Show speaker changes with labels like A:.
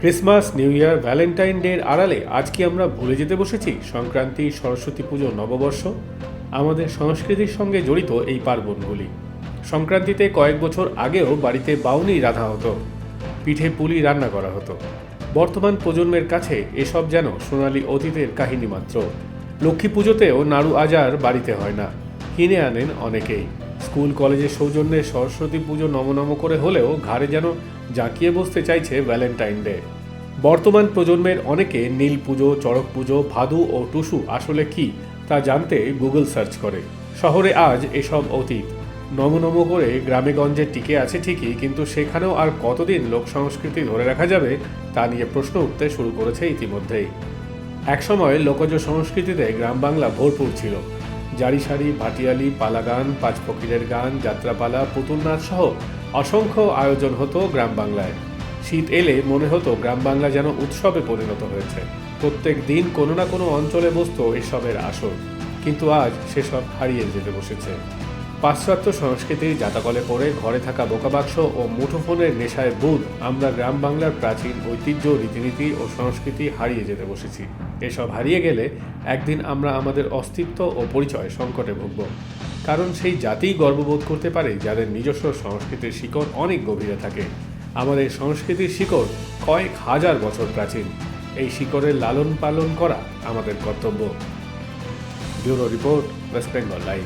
A: Christmas, new year, Valentine ডের আড়ালে আজ কি আমরা ভুলে যেতে বসেছি সংক্রান্তি, সরস্বতী পুজো, নববর্ষ? আমাদের সংস্কৃতির সঙ্গে জড়িত এই পার্বণগুলি। সংক্রান্তিতে কয়েক বছর আগেও বাড়িতে বাউনি রাধা হতো, পিঠে পুলি রান্না করা হতো। বর্তমান প্রজন্মের কাছে এসব যেন সোনালী অতীতের কাহিনী মাত্র। লক্ষ্মী পুজোতেও নাড়ু আজার বাড়িতে হয় না, কিনে আনেন অনেকেই। স্কুল কলেজের সৌজন্যে সরস্বতী পুজো নমনম করে হলেও ঘাড়ে যেন জাঁকিয়ে বসতে চাইছে ভ্যালেন্টাইন ডে। বর্তমান প্রজন্মের অনেকে নীল পুজো, চড়ক পুজো, ভাদু ও টুসু আসলে কি তা জানতে গুগল সার্চ করে। শহরে আজ এসব অতীত নমনম করে গ্রামেগঞ্জে টিকে আছে ঠিকই, কিন্তু সেখানেও আর কতদিন লোক সংস্কৃতি ধরে রাখা যাবে তা নিয়ে প্রশ্ন উঠতে শুরু করেছে ইতিমধ্যেই। একসময় লোকজ সংস্কৃতিতে গ্রাম বাংলা ভরপুর ছিল। জারি সারি, ভাটিয়ালি, পালাগান, পাঁচ ফকিরের গান, যাত্রাপালা, পুতুল নাচ সহ অসংখ্য আয়োজন হতো গ্রাম বাংলায়। শীত এলে মনে হতো গ্রাম বাংলা যেন উৎসবে পরিণত হয়েছে। প্রত্যেক দিন কোনো না কোনো অঞ্চলে বসতো এসবের আসর, কিন্তু আজ সেসব হারিয়ে যেতে বসেছে। পাশ্চাত্য সংস্কৃতির জাতাকলে পড়ে ঘরে থাকা বোকাবাক্স ও মুঠোফোনের নেশায় বুঁদ আমরা গ্রাম বাংলার প্রাচীন ঐতিহ্য, রীতিনীতি ও সংস্কৃতি হারিয়ে যেতে বসেছি। এসব হারিয়ে গেলে একদিন আমরা আমাদের অস্তিত্ব ও পরিচয় সংকটে ভুগব। কারণ সেই জাতিই গর্ববোধ করতে পারে যাদের নিজস্ব সংস্কৃতির শিকড় অনেক গভীরে থাকে। আমাদের সংস্কৃতির শিকড় কয়েক হাজার বছর প্রাচীন। এই শিকড়ের লালন পালন করা আমাদের কর্তব্য। Bureau report, West Bengal live.